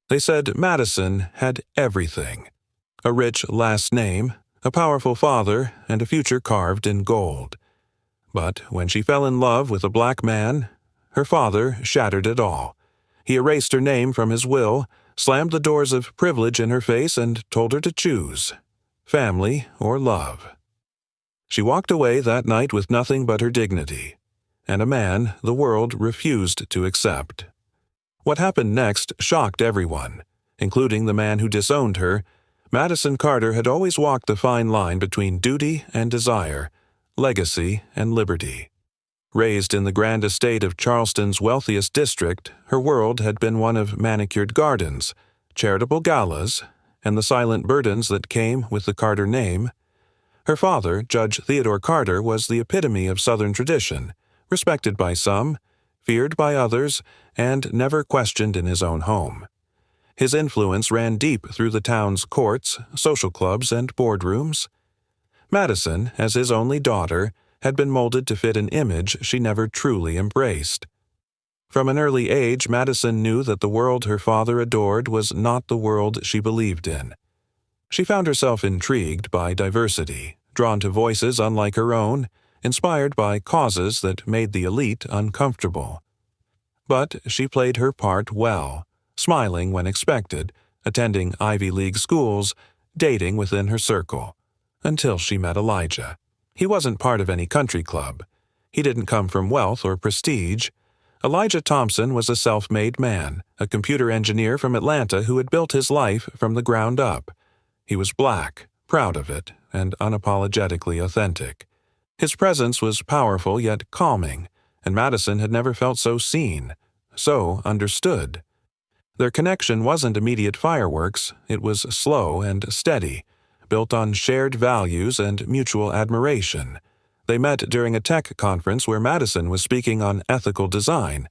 They said Madison had everything: a rich last name, a powerful father, and a future carved in gold. But when she fell in love with a black man, her father shattered it all. He erased her name from his will, slammed the doors of privilege in her face, and told her to choose family or love. She walked away that night with nothing but her dignity, and a man the world refused to accept. What happened next shocked everyone, including the man who disowned her. Madison Carter had always walked the fine line between duty and desire, legacy and liberty. Raised in the grand estate of Charleston's wealthiest district, her world had been one of manicured gardens, charitable galas, and the silent burdens that came with the Carter name. Her father, Judge Theodore Carter, was the epitome of Southern tradition, respected by some, feared by others, and never questioned in his own home. His influence ran deep through the town's courts, social clubs, and boardrooms. Madison, as his only daughter, had been molded to fit an image she never truly embraced. From an early age, Madison knew that the world her father adored was not the world she believed in. She found herself intrigued by diversity, drawn to voices unlike her own, inspired by causes that made the elite uncomfortable. But she played her part well, smiling when expected, attending Ivy League schools, dating within her circle, until she met Elijah. He wasn't part of any country club. He didn't come from wealth or prestige. Elijah Thompson was a self-made man, a computer engineer from Atlanta who had built his life from the ground up. He was black, proud of it, and unapologetically authentic. His presence was powerful yet calming, and Madison had never felt so seen, so understood. Their connection wasn't immediate fireworks, it was slow and steady, built on shared values and mutual admiration. They met during a tech conference where Madison was speaking on ethical design,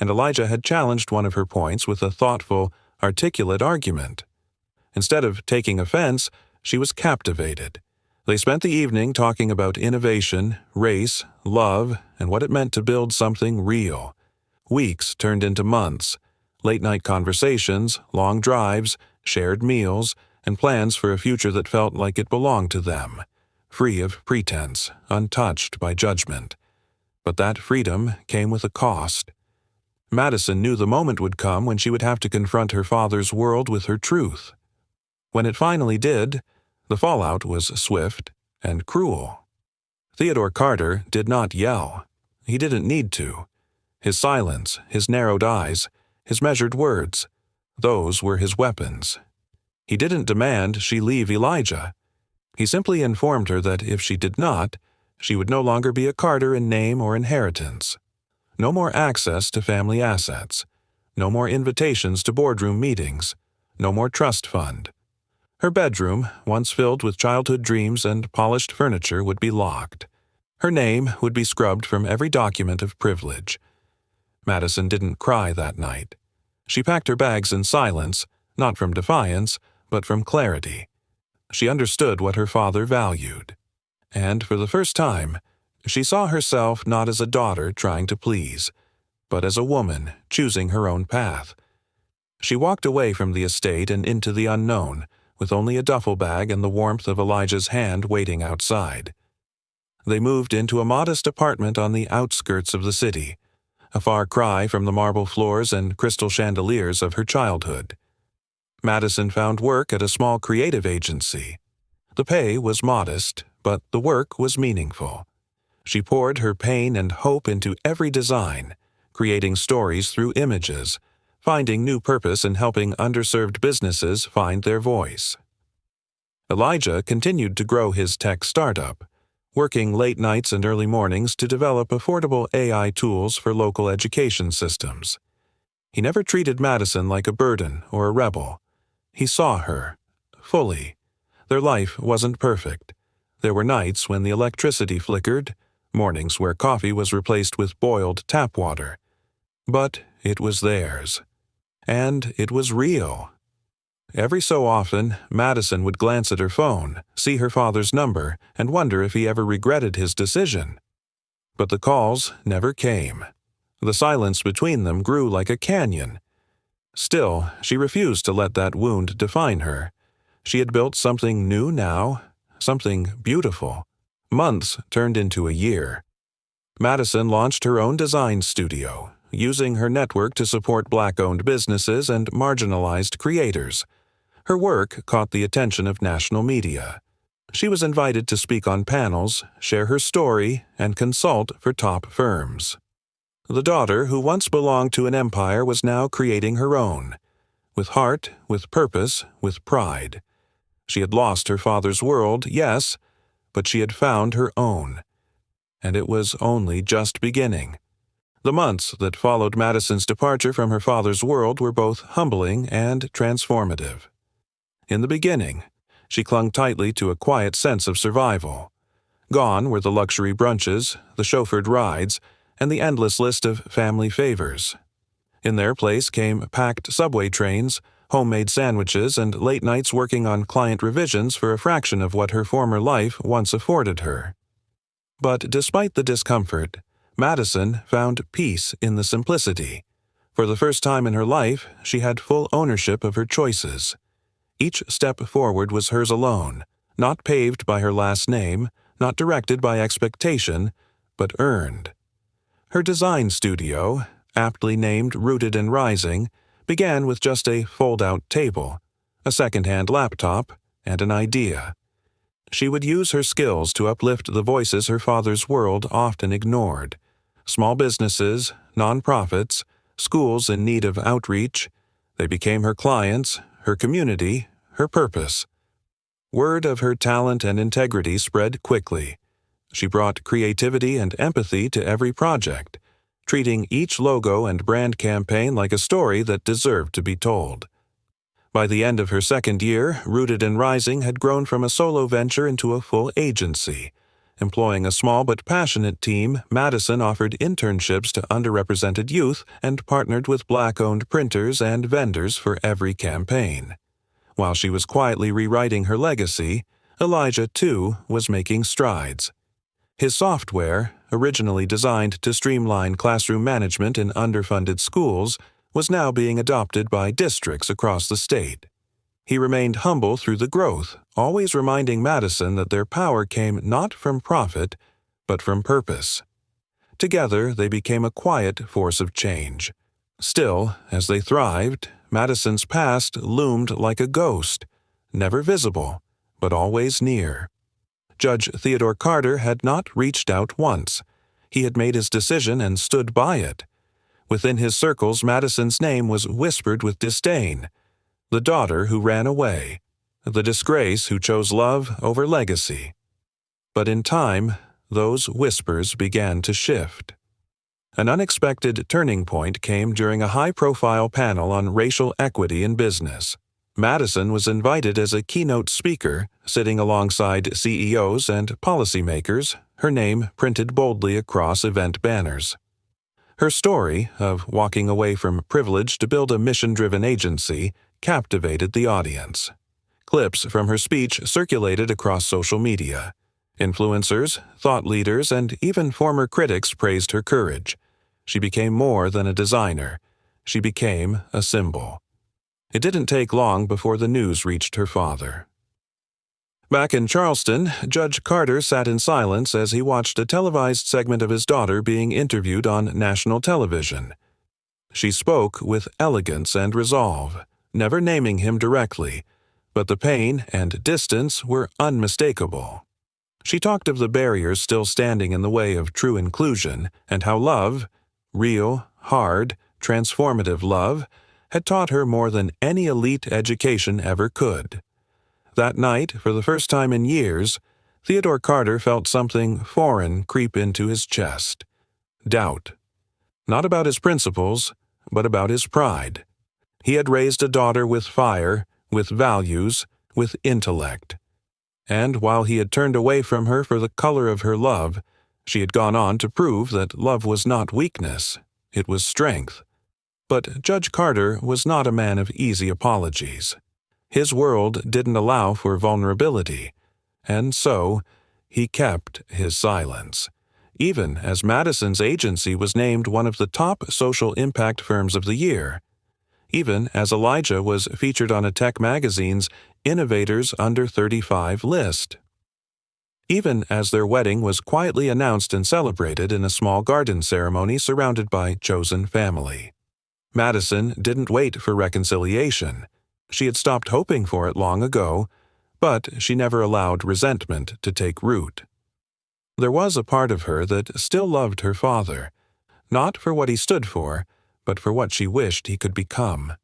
and Elijah had challenged one of her points with a thoughtful, articulate argument. Instead of taking offense, she was captivated. They spent the evening talking about innovation, race, love, and what it meant to build something real. Weeks turned into months, late-night conversations, long drives, shared meals, and plans for a future that felt like it belonged to them, free of pretense, untouched by judgment. But that freedom came with a cost. Madison knew the moment would come when she would have to confront her father's world with her truth. When it finally did, the fallout was swift and cruel. Theodore Carter did not yell. He didn't need to. His silence, his narrowed eyes, his measured words, those were his weapons. He didn't demand she leave Elijah. He simply informed her that if she did not, she would no longer be a Carter in name or inheritance. No more access to family assets. No more invitations to boardroom meetings. No more trust fund. Her bedroom, once filled with childhood dreams and polished furniture, would be locked. Her name would be scrubbed from every document of privilege. Madison didn't cry that night. She packed her bags in silence, not from defiance, but from clarity. She understood what her father valued. And for the first time, she saw herself not as a daughter trying to please, but as a woman choosing her own path. She walked away from the estate and into the unknown, with only a duffel bag and the warmth of Elijah's hand waiting outside. They moved into a modest apartment on the outskirts of the city, a far cry from the marble floors and crystal chandeliers of her childhood. Madison found work at a small creative agency. The pay was modest, but the work was meaningful. She poured her pain and hope into every design, creating stories through images, finding new purpose in helping underserved businesses find their voice. Elijah continued to grow his tech startup, working late nights and early mornings to develop affordable AI tools for local education systems. He never treated Madison like a burden or a rebel. He saw her, fully. Their life wasn't perfect. There were nights when the electricity flickered, mornings where coffee was replaced with boiled tap water. But it was theirs. And it was real. Every so often, Madison would glance at her phone, see her father's number, and wonder if he ever regretted his decision. But the calls never came. The silence between them grew like a canyon. Still, she refused to let that wound define her. She had built something new now, something beautiful. Months turned into a year. Madison launched her own design studio, using her network to support Black-owned businesses and marginalized creators. Her work caught the attention of national media. She was invited to speak on panels, share her story, and consult for top firms. The daughter who once belonged to an empire was now creating her own, with heart, with purpose, with pride. She had lost her father's world, yes, but she had found her own. And it was only just beginning. The months that followed Madison's departure from her father's world were both humbling and transformative. In the beginning, she clung tightly to a quiet sense of survival. Gone were the luxury brunches, the chauffeured rides, and the endless list of family favors. In their place came packed subway trains, homemade sandwiches, and late nights working on client revisions for a fraction of what her former life once afforded her. But despite the discomfort, Madison found peace in the simplicity. For the first time in her life, she had full ownership of her choices. Each step forward was hers alone, not paved by her last name, not directed by expectation, but earned. Her design studio, aptly named Rooted and Rising, began with just a fold-out table, a second-hand laptop, and an idea. She would use her skills to uplift the voices her father's world often ignored. Small businesses, nonprofits, schools in need of outreach. They became her clients, her community, her purpose. Word of her talent and integrity spread quickly. She brought creativity and empathy to every project, treating each logo and brand campaign like a story that deserved to be told. By the end of her second year, Rooted and Rising had grown from a solo venture into a full agency. Employing a small but passionate team, Madison offered internships to underrepresented youth and partnered with Black-owned printers and vendors for every campaign. While she was quietly rewriting her legacy, Elijah, too, was making strides. His software, originally designed to streamline classroom management in underfunded schools, was now being adopted by districts across the state. He remained humble through the growth, always reminding Madison that their power came not from profit, but from purpose. Together, they became a quiet force of change. Still, as they thrived, Madison's past loomed like a ghost, never visible, but always near. Judge Theodore Carter had not reached out once. He had made his decision and stood by it. Within his circles, Madison's name was whispered with disdain. The daughter who ran away. The disgrace who chose love over legacy. But in time, those whispers began to shift. An unexpected turning point came during a high-profile panel on racial equity in business. Madison was invited as a keynote speaker, sitting alongside CEOs and policymakers, her name printed boldly across event banners. Her story of walking away from privilege to build a mission-driven agency captivated the audience. Clips from her speech circulated across social media. Influencers, thought leaders, and even former critics praised her courage. She became more than a designer. She became a symbol. It didn't take long before the news reached her father. Back in Charleston, Judge Carter sat in silence as he watched a televised segment of his daughter being interviewed on national television. She spoke with elegance and resolve, never naming him directly, but the pain and distance were unmistakable. She talked of the barriers still standing in the way of true inclusion and how love, real, hard, transformative love, had taught her more than any elite education ever could. That night, for the first time in years, Theodore Carter felt something foreign creep into his chest. Doubt. Not about his principles, but about his pride. He had raised a daughter with fire, with values, with intellect. And while he had turned away from her for the color of her love, she had gone on to prove that love was not weakness, it was strength. But Judge Carter was not a man of easy apologies. His world didn't allow for vulnerability, and so he kept his silence, even as Madison's agency was named one of the top social impact firms of the year. even as Elijah was featured on a tech magazine's Innovators Under 35 list. Even as their wedding was quietly announced and celebrated in a small garden ceremony surrounded by chosen family. Madison didn't wait for reconciliation. She had stopped hoping for it long ago, but she never allowed resentment to take root. There was a part of her that still loved her father, not for what he stood for, but for what she wished he could become.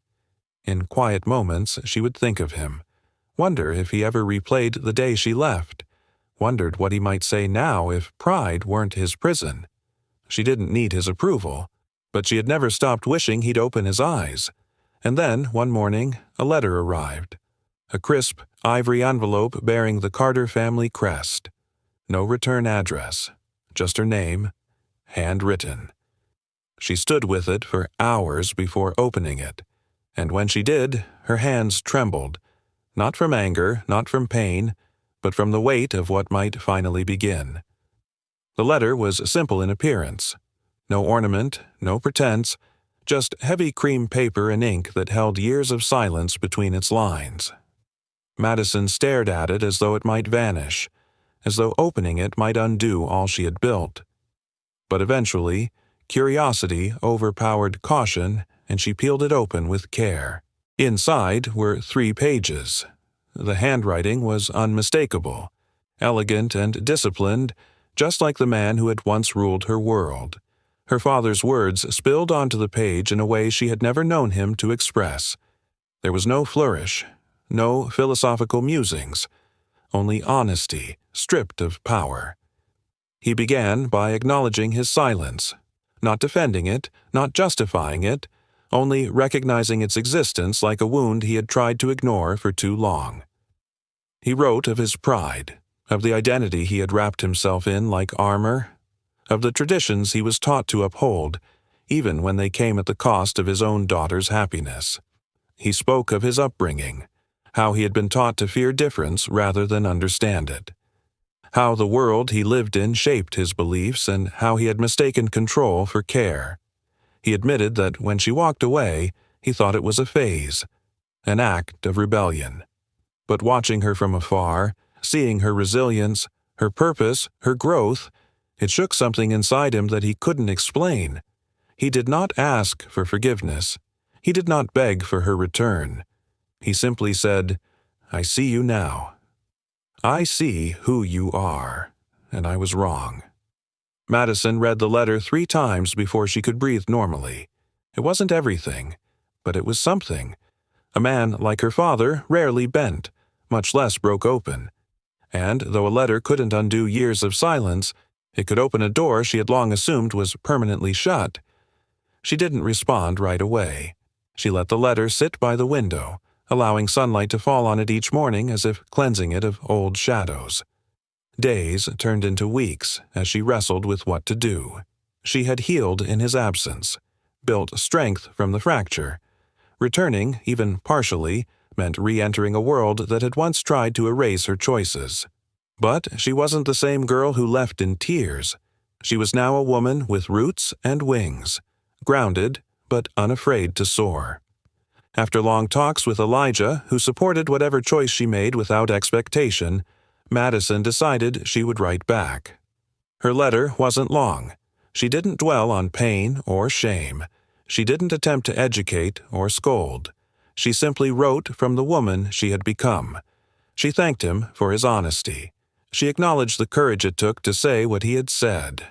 In quiet moments, she would think of him, wonder if he ever replayed the day she left, wondered what he might say now if pride weren't his prison. She didn't need his approval, but she had never stopped wishing he'd open his eyes. And then, one morning, a letter arrived. A crisp, ivory envelope bearing the Carter family crest. No return address, just her name, handwritten. She stood with it for hours before opening it, and when she did, her hands trembled, not from anger, not from pain, but from the weight of what might finally begin. The letter was simple in appearance. No ornament, no pretense, just heavy cream paper and ink that held years of silence between its lines. Madison stared at it as though it might vanish, as though opening it might undo all she had built. But eventually, curiosity overpowered caution, and she peeled it open with care. Inside were 3 pages. The handwriting was unmistakable, elegant and disciplined, just like the man who had once ruled her world. Her father's words spilled onto the page in a way she had never known him to express. There was no flourish, no philosophical musings, only honesty, stripped of power. He began by acknowledging his silence, not defending it, not justifying it, only recognizing its existence like a wound he had tried to ignore for too long. He wrote of his pride, of the identity he had wrapped himself in like armor, of the traditions he was taught to uphold, even when they came at the cost of his own daughter's happiness. He spoke of his upbringing, how he had been taught to fear difference rather than understand it, how the world he lived in shaped his beliefs and how he had mistaken control for care. He admitted that when she walked away, he thought it was a phase, an act of rebellion. But watching her from afar, seeing her resilience, her purpose, her growth, it shook something inside him that he couldn't explain. He did not ask for forgiveness. He did not beg for her return. He simply said, "I see you now. I see who you are, and I was wrong." Madison read the letter 3 times before she could breathe normally. It wasn't everything, but it was something. A man like her father rarely bent, much less broke open. And though a letter couldn't undo years of silence, it could open a door she had long assumed was permanently shut. She didn't respond right away. She let the letter sit by the window, allowing sunlight to fall on it each morning as if cleansing it of old shadows. Days turned into weeks as she wrestled with what to do. She had healed in his absence, built strength from the fracture. Returning, even partially, meant re-entering a world that had once tried to erase her choices. But she wasn't the same girl who left in tears. She was now a woman with roots and wings, grounded but unafraid to soar. After long talks with Elijah, who supported whatever choice she made without expectation, Madison decided she would write back. Her letter wasn't long. She didn't dwell on pain or shame. She didn't attempt to educate or scold. She simply wrote from the woman she had become. She thanked him for his honesty. She acknowledged the courage it took to say what he had said.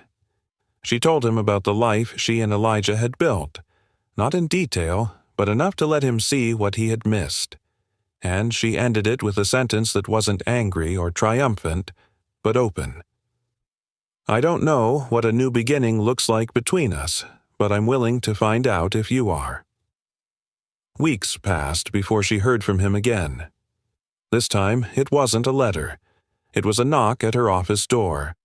She told him about the life she and Elijah had built, not in detail, but enough to let him see what he had missed. And she ended it with a sentence that wasn't angry or triumphant, but open. "I don't know what a new beginning looks like between us, but I'm willing to find out if you are." Weeks passed before she heard from him again. This time, it wasn't a letter. It was a knock at her office door.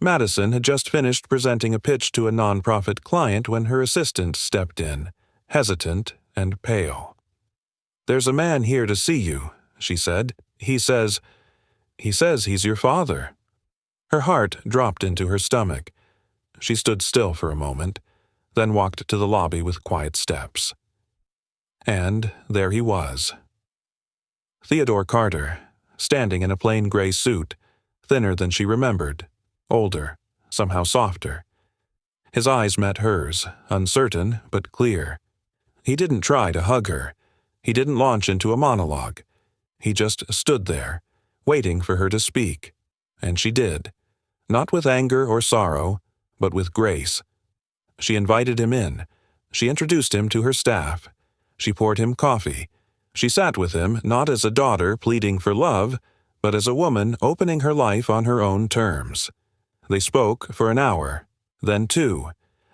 Madison had just finished presenting a pitch to a nonprofit client when her assistant stepped in, hesitant and pale. "There's a man here to see you," she said. He says he's your father." Her heart dropped into her stomach. She stood still for a moment, then walked to the lobby with quiet steps. And there he was. Theodore Carter, standing in a plain gray suit, thinner than she remembered, older, somehow softer. His eyes met hers, uncertain but clear. He didn't try to hug her. He didn't launch into a monologue. He just stood there, waiting for her to speak. And she did, not with anger or sorrow, but with grace. She invited him in. She introduced him to her staff. She poured him coffee. She sat with him not as a daughter pleading for love, but as a woman opening her life on her own terms. They spoke for an hour, then 2.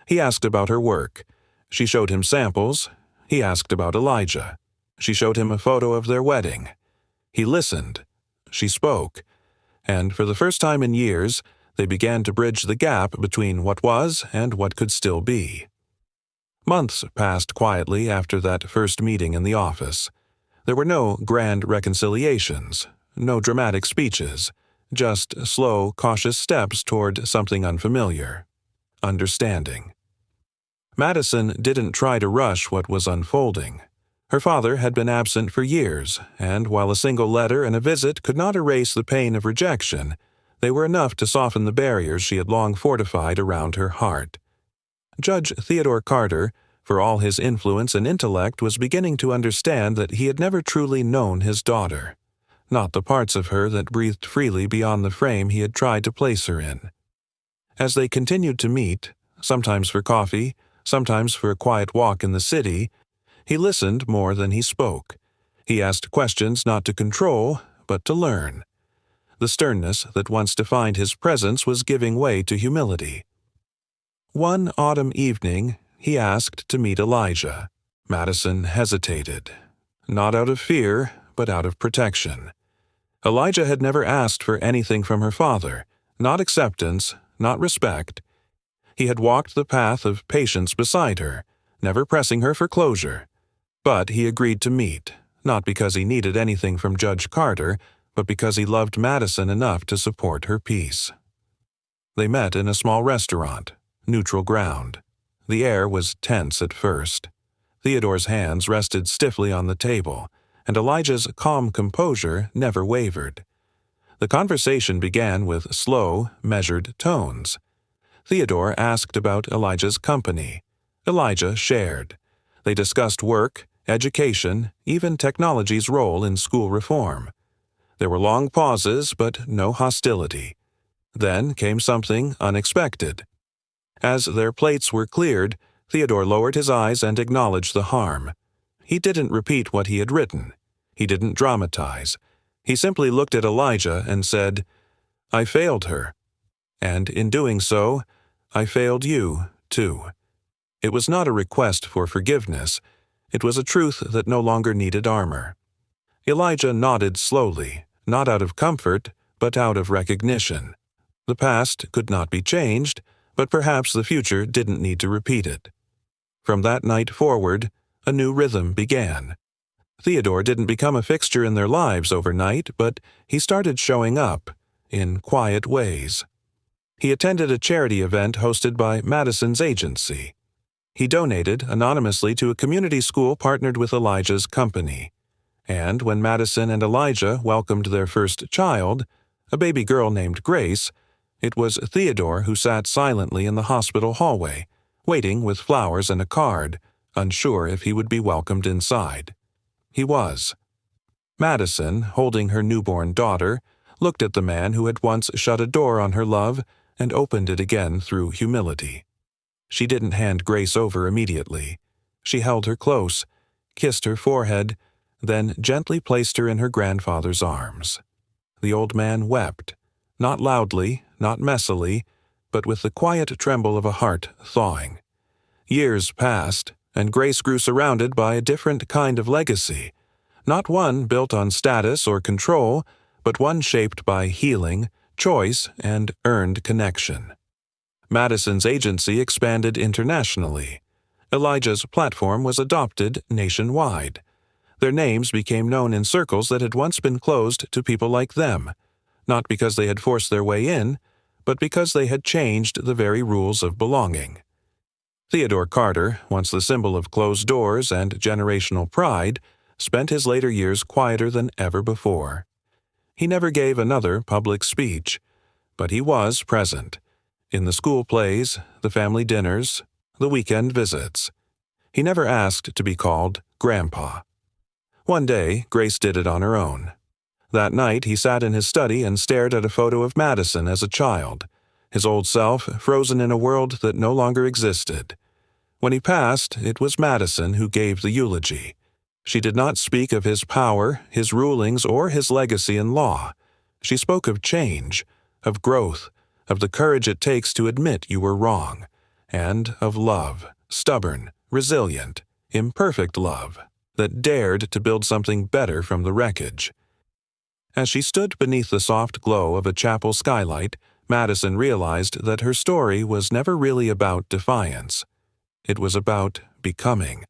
He asked about her work. She showed him samples. He asked about Elijah. She showed him a photo of their wedding. He listened. She spoke. And for the first time in years, they began to bridge the gap between what was and what could still be. Months passed quietly after that first meeting in the office. There were no grand reconciliations, no dramatic speeches, just slow, cautious steps toward something unfamiliar. Understanding. Madison didn't try to rush what was unfolding. Her father had been absent for years, and while a single letter and a visit could not erase the pain of rejection, they were enough to soften the barriers she had long fortified around her heart. Judge Theodore Carter, for all his influence and intellect, was beginning to understand that he had never truly known his daughter, not the parts of her that breathed freely beyond the frame he had tried to place her in. As they continued to meet, sometimes for coffee, sometimes for a quiet walk in the city, he listened more than he spoke. He asked questions not to control, but to learn. The sternness that once defined his presence was giving way to humility. One autumn evening, he asked to meet Elijah. Madison hesitated, not out of fear, but out of protection. Elijah had never asked for anything from her father, not acceptance, not respect. He had walked the path of patience beside her, never pressing her for closure. But he agreed to meet, not because he needed anything from Judge Carter, but because he loved Madison enough to support her peace. They met in a small restaurant, neutral ground. The air was tense at first. Theodore's hands rested stiffly on the table, and Elijah's calm composure never wavered. The conversation began with slow, measured tones. Theodore asked about Elijah's company. Elijah shared. They discussed work, education, even technology's role in school reform. There were long pauses, but no hostility. Then came something unexpected. As their plates were cleared, Theodore lowered his eyes and acknowledged the harm. He didn't repeat what he had written. He didn't dramatize. He simply looked at Elijah and said, "I failed her. And in doing so, I failed you, too." It was not a request for forgiveness. It was a truth that no longer needed armor. Elijah nodded slowly, not out of comfort, but out of recognition. The past could not be changed, but perhaps the future didn't need to repeat it. From that night forward, a new rhythm began. Theodore didn't become a fixture in their lives overnight, but he started showing up, in quiet ways. He attended a charity event hosted by Madison's agency. He donated anonymously to a community school partnered with Elijah's company. And when Madison and Elijah welcomed their first child, a baby girl named Grace, it was Theodore who sat silently in the hospital hallway, waiting with flowers and a card, unsure if he would be welcomed inside. He was. Madison, holding her newborn daughter, looked at the man who had once shut a door on her love and opened it again through humility. She didn't hand Grace over immediately. She held her close, kissed her forehead, then gently placed her in her grandfather's arms. The old man wept, not loudly, not messily, but with the quiet tremble of a heart thawing. Years passed, and Grace grew surrounded by a different kind of legacy, not one built on status or control, but one shaped by healing, choice, and earned connection. Madison's agency expanded internationally. Elijah's platform was adopted nationwide. Their names became known in circles that had once been closed to people like them, not because they had forced their way in, but because they had changed the very rules of belonging. Theodore Carter, once the symbol of closed doors and generational pride, spent his later years quieter than ever before. He never gave another public speech, but he was present, in the school plays, the family dinners, the weekend visits. He never asked to be called Grandpa. One day, Grace did it on her own. That night, he sat in his study and stared at a photo of Madison as a child, his old self frozen in a world that no longer existed. When he passed, it was Madison who gave the eulogy. She did not speak of his power, his rulings, or his legacy in law. She spoke of change, of growth, of the courage it takes to admit you were wrong, and of love, stubborn, resilient, imperfect love, that dared to build something better from the wreckage. As she stood beneath the soft glow of a chapel skylight, Madison realized that her story was never really about defiance. It was about becoming.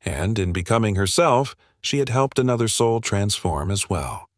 And in becoming herself, she had helped another soul transform as well.